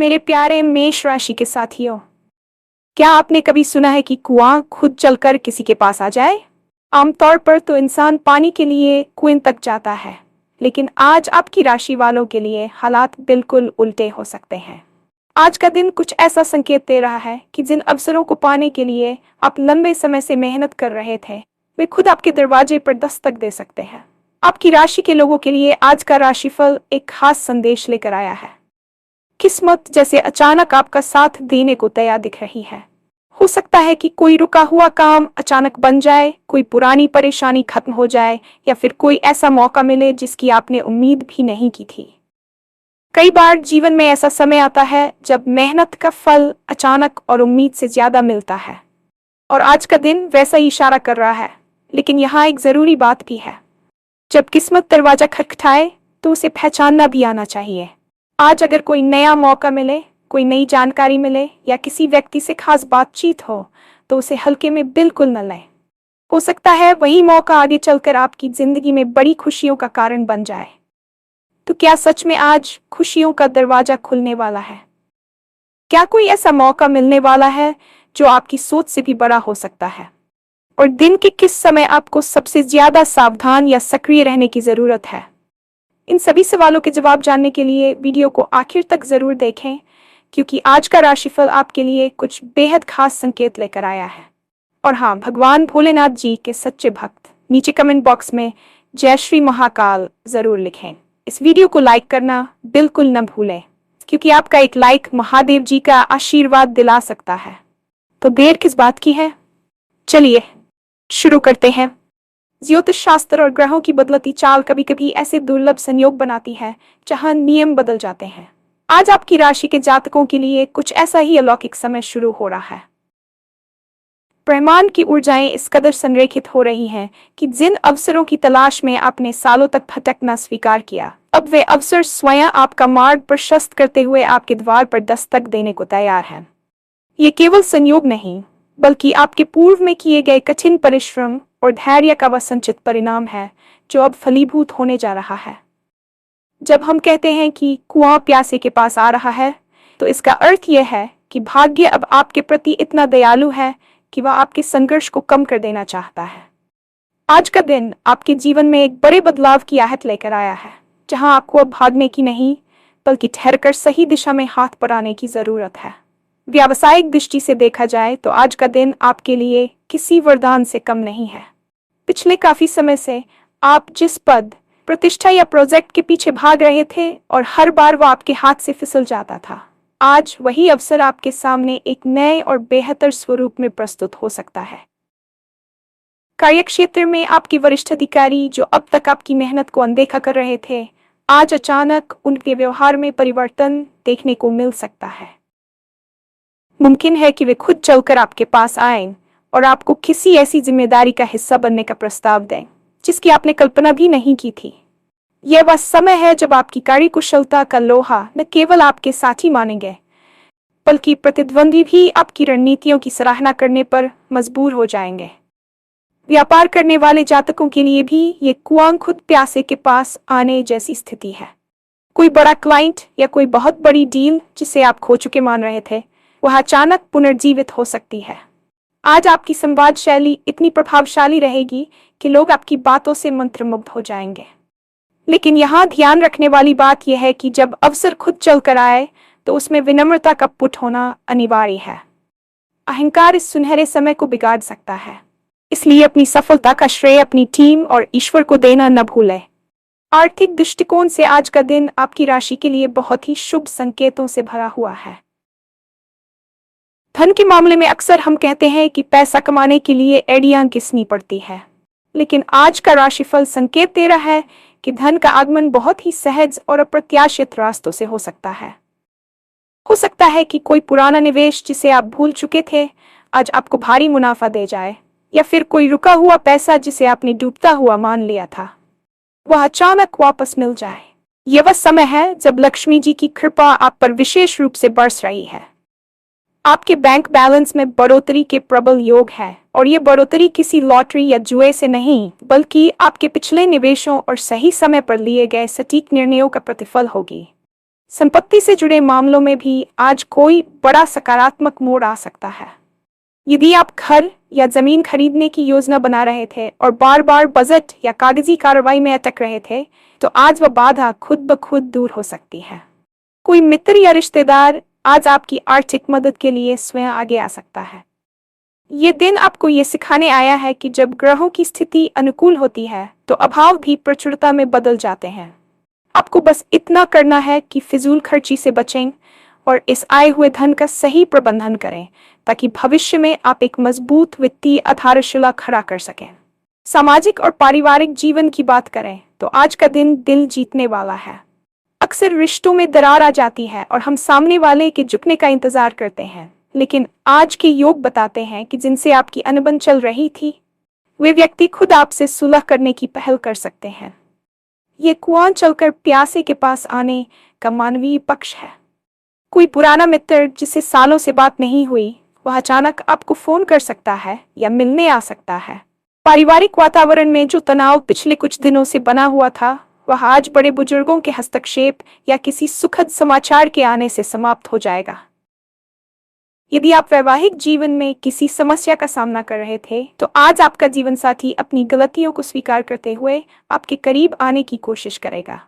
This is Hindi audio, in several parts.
मेरे प्यारे मेष राशि के साथियों, क्या आपने कभी सुना है कि कुआं खुद चलकर किसी के पास आ जाए? आमतौर पर तो इंसान पानी के लिए कुएं तक जाता है, लेकिन आज आपकी राशि वालों के लिए हालात बिल्कुल उल्टे हो सकते हैं। आज का दिन कुछ ऐसा संकेत दे रहा है कि जिन अवसरों को पाने के लिए आप लंबे समय से मेहनत कर रहे थे, वे खुद आपके दरवाजे पर दस्तक दे सकते हैं। आपकी राशि के लोगों के लिए आज का राशिफल एक खास संदेश लेकर आया है। किस्मत जैसे अचानक आपका साथ देने को तैयार दिख रही है। हो सकता है कि कोई रुका हुआ काम अचानक बन जाए, कोई पुरानी परेशानी खत्म हो जाए, या फिर कोई ऐसा मौका मिले जिसकी आपने उम्मीद भी नहीं की थी। कई बार जीवन में ऐसा समय आता है जब मेहनत का फल अचानक और उम्मीद से ज्यादा मिलता है, और आज का दिन वैसा ही इशारा कर रहा है। लेकिन यहाँ एक जरूरी बात भी है। जब किस्मत दरवाजा खटखटाए तो उसे पहचानना भी आना चाहिए। आज अगर कोई नया मौका मिले, कोई नई जानकारी मिले, या किसी व्यक्ति से खास बातचीत हो, तो उसे हल्के में बिल्कुल न लें। हो सकता है वही मौका आगे चलकर आपकी जिंदगी में बड़ी खुशियों का कारण बन जाए। तो क्या सच में आज खुशियों का दरवाजा खुलने वाला है? क्या कोई ऐसा मौका मिलने वाला है जो आपकी सोच से भी बड़ा हो सकता है? और दिन के किस समय आपको सबसे ज्यादा सावधान या सक्रिय रहने की जरूरत है? इन सभी सवालों के जवाब जानने के लिए वीडियो को आखिर तक जरूर देखें, क्योंकि आज का राशिफल आपके लिए कुछ बेहद खास संकेत लेकर आया है। और हाँ, भगवान भोलेनाथ जी के सच्चे भक्त नीचे कमेंट बॉक्स में जय श्री महाकाल जरूर लिखें। इस वीडियो को लाइक करना बिल्कुल न भूलें, क्योंकि आपका एक लाइक महादेव जी का आशीर्वाद दिला सकता है। तो देर किस बात की है, चलिए शुरू करते हैं। ज्योतिष शास्त्र और ग्रहों की बदलती चाल कभी कभी ऐसे दुर्लभ संयोग बनाती है जहां नियम बदल जाते हैं। आज आपकी राशि के जातकों के लिए कुछ ऐसा ही अलौकिक समय शुरू हो रहा है। ब्रह्मांड की ऊर्जाएं इस कदर संरेखित हो रही हैं कि जिन अवसरों की तलाश में आपने सालों तक भटकना स्वीकार किया, अब वे अवसर स्वयं आपका मार्ग प्रशस्त करते हुए आपके द्वार पर दस्तक देने को तैयार हैं। ये केवल संयोग नहीं, बल्कि आपके पूर्व में किए गए कठिन परिश्रम और धैर्य का वह संचित परिणाम है जो अब फलीभूत होने जा रहा है। जब हम कहते हैं कि कुआं प्यासे के पास आ रहा है, तो इसका अर्थ यह है कि भाग्य अब आपके प्रति इतना दयालु है कि वह आपके संघर्ष को कम कर देना चाहता है। आज का दिन आपके जीवन में एक बड़े बदलाव की आहट लेकर आया है, जहां आपको अब भागने की नहीं, बल्कि ठहरकर सही दिशा में हाथ बढ़ाने की जरूरत है। व्यावसायिक दृष्टि से देखा जाए तो आज का दिन आपके लिए किसी वरदान से कम नहीं है। पिछले काफी समय से आप जिस पद, प्रतिष्ठा या प्रोजेक्ट के पीछे भाग रहे थे और हर बार वो आपके हाथ से फिसल जाता था, आज वही अवसर आपके सामने एक नए और बेहतर स्वरूप में प्रस्तुत हो सकता है। कार्यक्षेत्र में आपके वरिष्ठ अधिकारी जो अब तक आपकी मेहनत को अनदेखा कर रहे थे, आज अचानक उनके व्यवहार में परिवर्तन देखने को मिल सकता है। मुमकिन है कि वे खुद चलकर आपके पास आएं और आपको किसी ऐसी जिम्मेदारी का हिस्सा बनने का प्रस्ताव दें जिसकी आपने कल्पना भी नहीं की थी। यह वह समय है जब आपकी कार्यकुशलता का लोहा न केवल आपके साथी मानेंगे, बल्कि प्रतिद्वंदी भी आपकी रणनीतियों की सराहना करने पर मजबूर हो जाएंगे। व्यापार करने वाले जातकों के लिए भी ये कुआं खुद प्यासे के पास आने जैसी स्थिति है। कोई बड़ा क्लाइंट या कोई बहुत बड़ी डील जिसे आप खो चुके मान रहे थे, वह अचानक पुनर्जीवित हो सकती है। आज आपकी संवाद शैली इतनी प्रभावशाली रहेगी कि लोग आपकी बातों से मंत्रमुग्ध हो जाएंगे। लेकिन यहाँ ध्यान रखने वाली बात यह है कि जब अवसर खुद चलकर आए तो उसमें विनम्रता का पुट होना अनिवार्य है। अहंकार इस सुनहरे समय को बिगाड़ सकता है, इसलिए अपनी सफलता का श्रेय अपनी टीम और ईश्वर को देना न भूलें। आर्थिक दृष्टिकोण से आज का दिन आपकी राशि के लिए बहुत ही शुभ संकेतों से भरा हुआ है। धन के मामले में अक्सर हम कहते हैं कि पैसा कमाने के लिए एड़ियां घिसनी पड़ती है, लेकिन आज का राशिफल संकेत दे रहा है कि धन का आगमन बहुत ही सहज और अप्रत्याशित रास्तों से हो सकता है। हो सकता है कि कोई पुराना निवेश जिसे आप भूल चुके थे आज आपको भारी मुनाफा दे जाए, या फिर कोई रुका हुआ पैसा जिसे आपने डूबता हुआ मान लिया था, वह अचानक वापस मिल जाए। यह वह समय है जब लक्ष्मी जी की कृपा आप पर विशेष रूप से बरस रही है। आपके बैंक बैलेंस में बढ़ोतरी के प्रबल योग है, और ये बढ़ोतरी किसी लॉटरी या जुए से नहीं, बल्कि आपके पिछले निवेशों और सही समय पर लिए गए सटीक निर्णयों का प्रतिफल होगी। संपत्ति से जुड़े मामलों में भी आज कोई बड़ा सकारात्मक मोड़ आ सकता है। यदि आप घर या जमीन खरीदने की योजना बना रहे थे और बार बार बजट या कागजी कार्रवाई में अटक रहे थे, तो आज वह बाधा खुद ब खुद दूर हो सकती है। कोई मित्र या रिश्तेदार आज आपकी आर्थिक मदद के लिए स्वयं आगे आ सकता है। ये दिन आपको ये सिखाने आया है कि जब ग्रहों की स्थिति अनुकूल होती है तो अभाव भी प्रचुरता में बदल जाते हैं। आपको बस इतना करना है कि फिजूल खर्ची से बचें और इस आए हुए धन का सही प्रबंधन करें, ताकि भविष्य में आप एक मजबूत वित्तीय आधारशिला खड़ा कर सकें। सामाजिक और पारिवारिक जीवन की बात करें तो आज का दिन दिल जीतने वाला है। अक्सर रिश्तों में दरार आ जाती है और हम सामने वाले के झुकने का इंतजार करते हैं, लेकिन आज के योग बताते हैं कि जिनसे आपकी अनबन चल रही थी, वे व्यक्ति खुद आपसे सुलह करने की पहल कर सकते हैं। ये कुआं चलकर प्यासे के पास आने का मानवीय पक्ष है। कोई पुराना मित्र जिसे सालों से बात नहीं हुई, वह अचानक आपको फोन कर सकता है या मिलने आ सकता है। पारिवारिक वातावरण में जो तनाव पिछले कुछ दिनों से बना हुआ था, वह आज बड़े बुजुर्गों के हस्तक्षेप या किसी सुखद समाचार के आने से समाप्त हो जाएगा। यदि आप वैवाहिक जीवन में किसी समस्या का सामना कर रहे थे, तो आज आपका जीवन साथी अपनी गलतियों को स्वीकार करते हुए आपके करीब आने की कोशिश करेगा।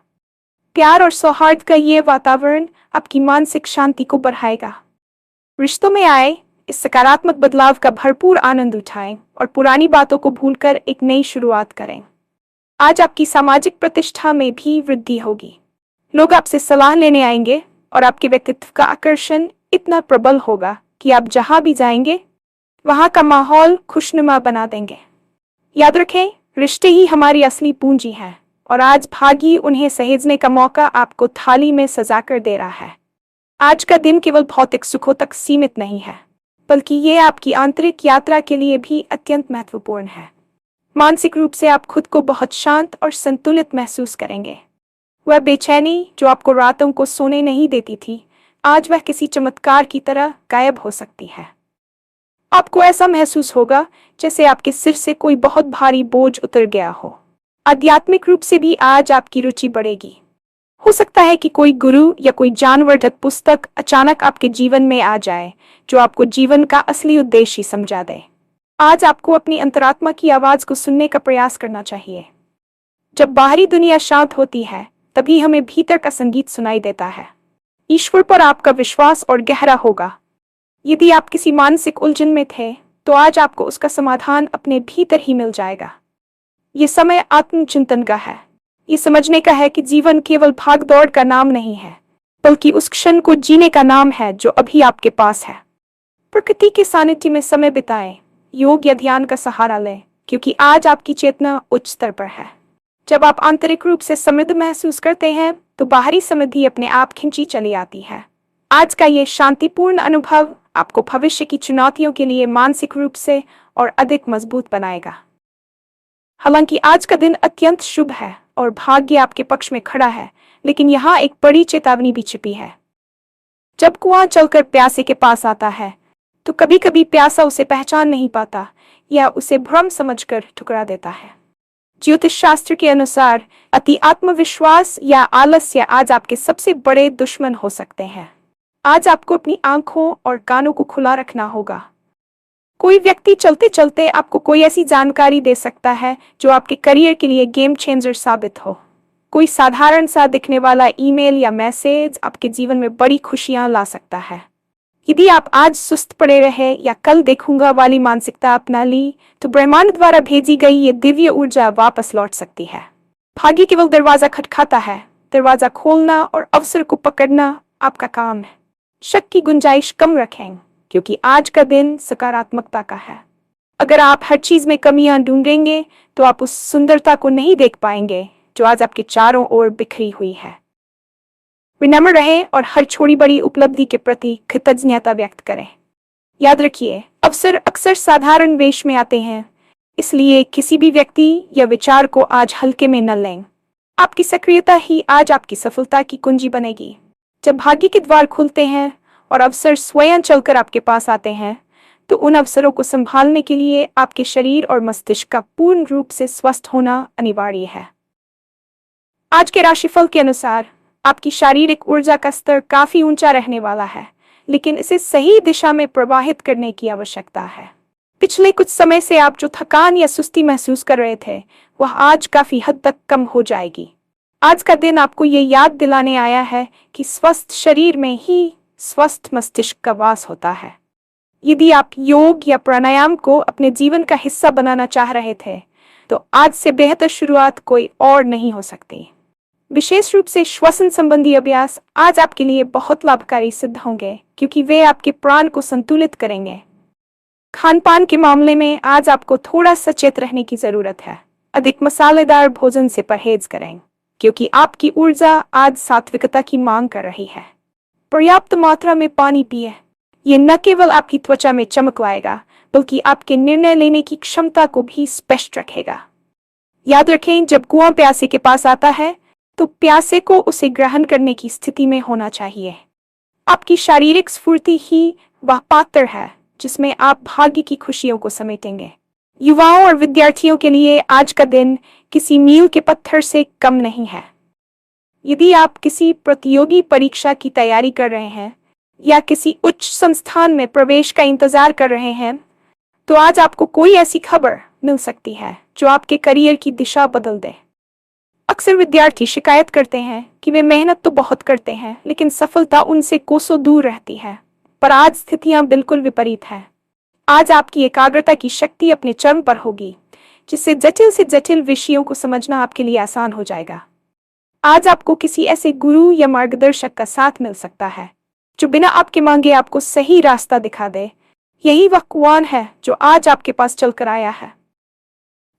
प्यार और सौहार्द का ये वातावरण आपकी मानसिक शांति को बढ़ाएगा। रिश्तों में आए इस सकारात्मक बदलाव का भरपूर आनंद उठाएं और पुरानी बातों को भूलकर एक नई शुरुआत करें। आज आपकी सामाजिक प्रतिष्ठा में भी वृद्धि होगी। लोग आपसे सलाह लेने आएंगे और आपके व्यक्तित्व का आकर्षण इतना प्रबल होगा कि आप जहां भी जाएंगे वहां का माहौल खुशनुमा बना देंगे। याद रखें, रिश्ते ही हमारी असली पूंजी है और आज भाग्य उन्हें सहेजने का मौका आपको थाली में सजा कर दे रहा है। आज का दिन केवल भौतिक सुखों तक सीमित नहीं है, बल्कि ये आपकी आंतरिक यात्रा के लिए भी अत्यंत महत्वपूर्ण है। मानसिक रूप से आप खुद को बहुत शांत और संतुलित महसूस करेंगे। वह बेचैनी जो आपको रातों को सोने नहीं देती थी, आज वह किसी चमत्कार की तरह गायब हो सकती है। आपको ऐसा महसूस होगा जैसे आपके सिर से कोई बहुत भारी बोझ उतर गया हो। आध्यात्मिक रूप से भी आज आपकी रुचि बढ़ेगी। हो सकता है कि कोई गुरु या कोई ज्ञानवर्धक पुस्तक अचानक आपके जीवन में आ जाए, जो आपको जीवन का असली उद्देश्य समझा दे। आज आपको अपनी अंतरात्मा की आवाज को सुनने का प्रयास करना चाहिए। जब बाहरी दुनिया शांत होती है, तभी हमें भीतर का संगीत सुनाई देता है। ईश्वर पर आपका विश्वास और गहरा होगा। यदि आप किसी मानसिक उलझन में थे, तो आज आपको उसका समाधान अपने भीतर ही मिल जाएगा। ये समय आत्मचिंतन का है। ये समझने का है कि जीवन केवल भाग दौड़ का नाम नहीं है, बल्कि उस क्षण को जीने का नाम है जो अभी आपके पास है। प्रकृति के सानिध्य में समय बिताएं, योग या ध्यान का सहारा लें, क्योंकि आज आपकी चेतना उच्च स्तर पर है। जब आप आंतरिक रूप से समृद्ध महसूस करते हैं, तो बाहरी समृद्धि अपने आप खिंची चली आती है। आज का ये शांतिपूर्ण अनुभव आपको भविष्य की चुनौतियों के लिए मानसिक रूप से और अधिक मजबूत बनाएगा। हालांकि आज का दिन अत्यंत शुभ है और भाग्य आपके पक्ष में खड़ा है, लेकिन यहाँ एक बड़ी चेतावनी भी छिपी है। जब कुआं चलकर प्यासे के पास आता है, तो कभी कभी प्यासा उसे पहचान नहीं पाता या उसे भ्रम समझकर ठुकरा देता है। ज्योतिष शास्त्र के अनुसार अति आत्मविश्वास या आलस्य आज आपके सबसे बड़े दुश्मन हो सकते हैं। आज आपको अपनी आंखों और कानों को खुला रखना होगा। कोई व्यक्ति चलते चलते आपको कोई ऐसी जानकारी दे सकता है जो आपके करियर के लिए गेम चेंजर साबित हो। कोई साधारण सा दिखने वाला ईमेल या मैसेज आपके जीवन में बड़ी खुशियां ला सकता है। यदि आप आज सुस्त पड़े रहे या कल देखूंगा वाली मानसिकता अपना ली, तो ब्रह्मांड द्वारा भेजी गई ये दिव्य ऊर्जा वापस लौट सकती है। भाग्य केवल दरवाजा खटखटाता है, दरवाजा खोलना और अवसर को पकड़ना आपका काम है। शक की गुंजाइश कम रखें, क्योंकि आज का दिन सकारात्मकता का है। अगर आप हर चीज में कमियां ढूंढेंगे, तो आप उस सुंदरता को नहीं देख पाएंगे जो आज आपके चारों ओर बिखरी हुई है। विनम्र रहें और हर छोटी बड़ी उपलब्धि के प्रति कृतज्ञता व्यक्त करें। याद रखिए, अवसर अक्सर साधारण वेश में आते हैं, इसलिए किसी भी व्यक्ति या विचार को आज हल्के में न लें। आपकी सक्रियता ही आज आपकी सफलता की कुंजी बनेगी। जब भाग्य के द्वार खुलते हैं और अवसर स्वयं चलकर आपके पास आते हैं, तो उन अवसरों को संभालने के लिए आपके शरीर और मस्तिष्क का पूर्ण रूप से स्वस्थ होना अनिवार्य है। आज के राशिफल के अनुसार आपकी शारीरिक ऊर्जा का स्तर काफी ऊंचा रहने वाला है, लेकिन इसे सही दिशा में प्रवाहित करने की आवश्यकता है। पिछले कुछ समय से आप जो थकान या सुस्ती महसूस कर रहे थे, वह आज काफी हद तक कम हो जाएगी। आज का दिन आपको ये याद दिलाने आया है कि स्वस्थ शरीर में ही स्वस्थ मस्तिष्क का वास होता है। यदि आप योग या प्राणायाम को अपने जीवन का हिस्सा बनाना चाह रहे थे, तो आज से बेहतर शुरुआत कोई और नहीं हो सकती। विशेष रूप से श्वसन संबंधी अभ्यास आज आपके लिए बहुत लाभकारी सिद्ध होंगे, क्योंकि वे आपके प्राण को संतुलित करेंगे। खान पान के मामले में आज आपको थोड़ा सचेत रहने की जरूरत है। अधिक मसालेदार भोजन से परहेज करें, क्योंकि आपकी ऊर्जा आज सात्विकता की मांग कर रही है। पर्याप्त मात्रा में पानी पिए। ये न केवल आपकी त्वचा में चमक लाएगा, बल्कि आपके निर्णय लेने की क्षमता को भी स्पष्ट रखेगा। याद रखें, जब कुआं प्यासे के पास आता है, तो प्यासे को उसे ग्रहण करने की स्थिति में होना चाहिए। आपकी शारीरिक स्फूर्ति ही वह पात्र है जिसमें आप भाग्य की खुशियों को समेटेंगे। युवाओं और विद्यार्थियों के लिए आज का दिन किसी मील के पत्थर से कम नहीं है। यदि आप किसी प्रतियोगी परीक्षा की तैयारी कर रहे हैं या किसी उच्च संस्थान में प्रवेश का इंतजार कर रहे हैं, तो आज आपको कोई ऐसी खबर मिल सकती है जो आपके करियर की दिशा बदल दे। अक्सर विद्यार्थी शिकायत करते हैं कि वे मेहनत तो बहुत करते हैं, लेकिन सफलता उनसे कोसों दूर रहती है। पर आज स्थितियां बिल्कुल विपरीत हैं। आज आपकी एकाग्रता की शक्ति अपने चरम पर होगी, जिससे जटिल से जटिल विषयों को समझना आपके लिए आसान हो जाएगा। आज आपको किसी ऐसे गुरु या मार्गदर्शक का साथ मिल सकता है जो बिना आपके मांगे आपको सही रास्ता दिखा दे। यही वह कुआं है जो आज आपके पास चलकर आया है।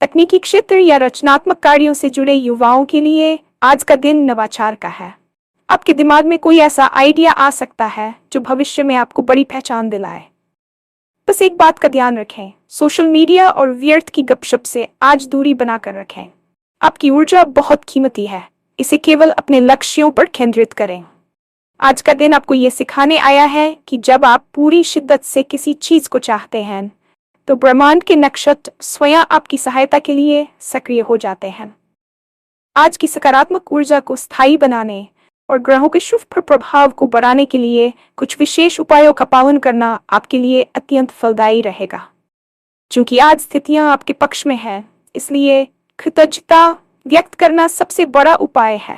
तकनीकी क्षेत्र या रचनात्मक कार्यों से जुड़े युवाओं के लिए आज का दिन नवाचार का है। आपके दिमाग में कोई ऐसा आइडिया आ सकता है जो भविष्य में आपको बड़ी पहचान दिलाए। बस एक बात का ध्यान रखें, सोशल मीडिया और व्यर्थ की गपशप से आज दूरी बनाकर रखें। आपकी ऊर्जा बहुत कीमती है, इसे केवल अपने लक्ष्यों पर केंद्रित करें। आज का दिन आपको ये सिखाने आया है कि जब आप पूरी शिद्दत से किसी चीज को चाहते हैं, तो ब्रह्मांड के नक्षत्र स्वयं आपकी सहायता के लिए सक्रिय हो जाते हैं। आज की सकारात्मक ऊर्जा को स्थायी बनाने और ग्रहों के शुभ प्रभाव को बढ़ाने के लिए कुछ विशेष उपायों का पालन करना आपके लिए अत्यंत फलदायी रहेगा। चूंकि आज स्थितियां आपके पक्ष में हैं, इसलिए कृतज्ञता व्यक्त करना सबसे बड़ा उपाय है।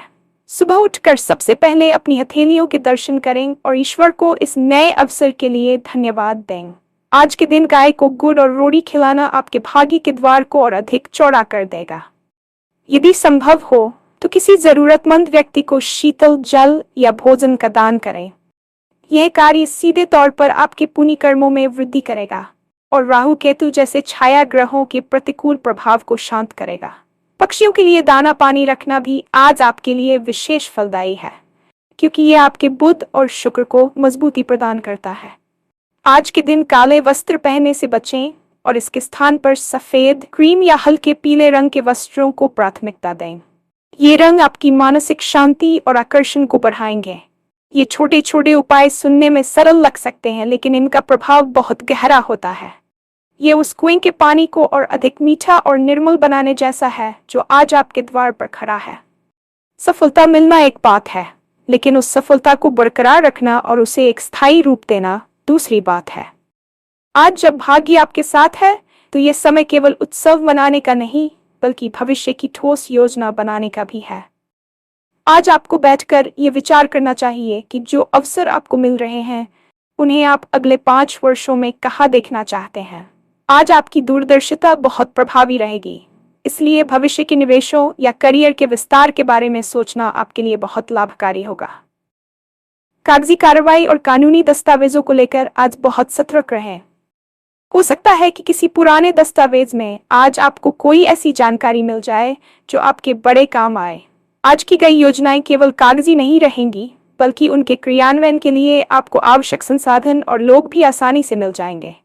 सुबह उठकर सबसे पहले अपनी हथेलियों के दर्शन करें और ईश्वर को इस नए अवसर के लिए धन्यवाद दें। आज के दिन गाय को गुड़ और रोटी खिलाना आपके भाग्य के द्वार को और अधिक चौड़ा कर देगा। यदि संभव हो तो किसी जरूरतमंद व्यक्ति को शीतल जल या भोजन का दान करें। यह कार्य सीधे तौर पर आपके पुण्य कर्मों में वृद्धि करेगा और राहु केतु जैसे छाया ग्रहों के प्रतिकूल प्रभाव को शांत करेगा। पक्षियों के लिए दाना पानी रखना भी आज आपके लिए विशेष फलदायी है, क्योंकि यह आपके बुध और शुक्र को मजबूती प्रदान करता है। आज के दिन काले वस्त्र पहनने से बचें और इसके स्थान पर सफेद, क्रीम या हल्के पीले रंग के वस्त्रों को प्राथमिकता दें। ये रंग आपकी मानसिक शांति और आकर्षण को बढ़ाएंगे। ये छोटे छोटे उपाय सुनने में सरल लग सकते हैं, लेकिन इनका प्रभाव बहुत गहरा होता है। ये उस कुएं के पानी को और अधिक मीठा और निर्मल बनाने जैसा है जो आज आपके द्वार पर खड़ा है। सफलता मिलना एक बात है, लेकिन उस सफलता को बरकरार रखना और उसे एक स्थायी रूप देना दूसरी बात है। आज जब भाग्य आपके साथ है, तो यह समय केवल उत्सव मनाने का नहीं, बल्कि भविष्य की ठोस योजना बनाने का भी है। आज आपको बैठकर ये विचार करना चाहिए कि जो अवसर आपको मिल रहे हैं, उन्हें आप अगले 5 वर्षों में कहाँ देखना चाहते हैं। आज आपकी दूरदर्शिता बहुत प्रभावी रहेगी, इसलिए भविष्य के निवेशों या करियर के विस्तार के बारे में सोचना आपके लिए बहुत लाभकारी होगा। कागजी कार्रवाई और कानूनी दस्तावेजों को लेकर आज बहुत सतर्क रहें। हो सकता है कि किसी पुराने दस्तावेज में आज आपको कोई ऐसी जानकारी मिल जाए जो आपके बड़े काम आए। आज की गई योजनाएं केवल कागजी नहीं रहेंगी, बल्कि उनके क्रियान्वयन के लिए आपको आवश्यक संसाधन और लोग भी आसानी से मिल जाएंगे।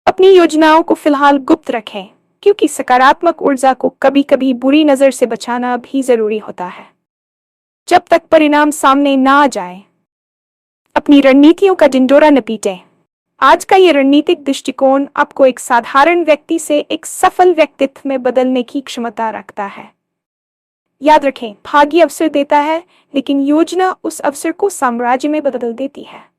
अपनी योजनाओं को फिलहाल गुप्त रखें, क्योंकि सकारात्मक ऊर्जा को कभी कभी बुरी नजर से बचाना भी जरूरी होता है। जब तक परिणाम सामने ना आ जाए, अपनी रणनीतियों का ढिंढोरा न पीटें। आज का ये रणनीतिक दृष्टिकोण आपको एक साधारण व्यक्ति से एक सफल व्यक्तित्व में बदलने की क्षमता रखता है। याद रखें, भाग्य अवसर देता है, लेकिन योजना उस अवसर को साम्राज्य में बदल देती है।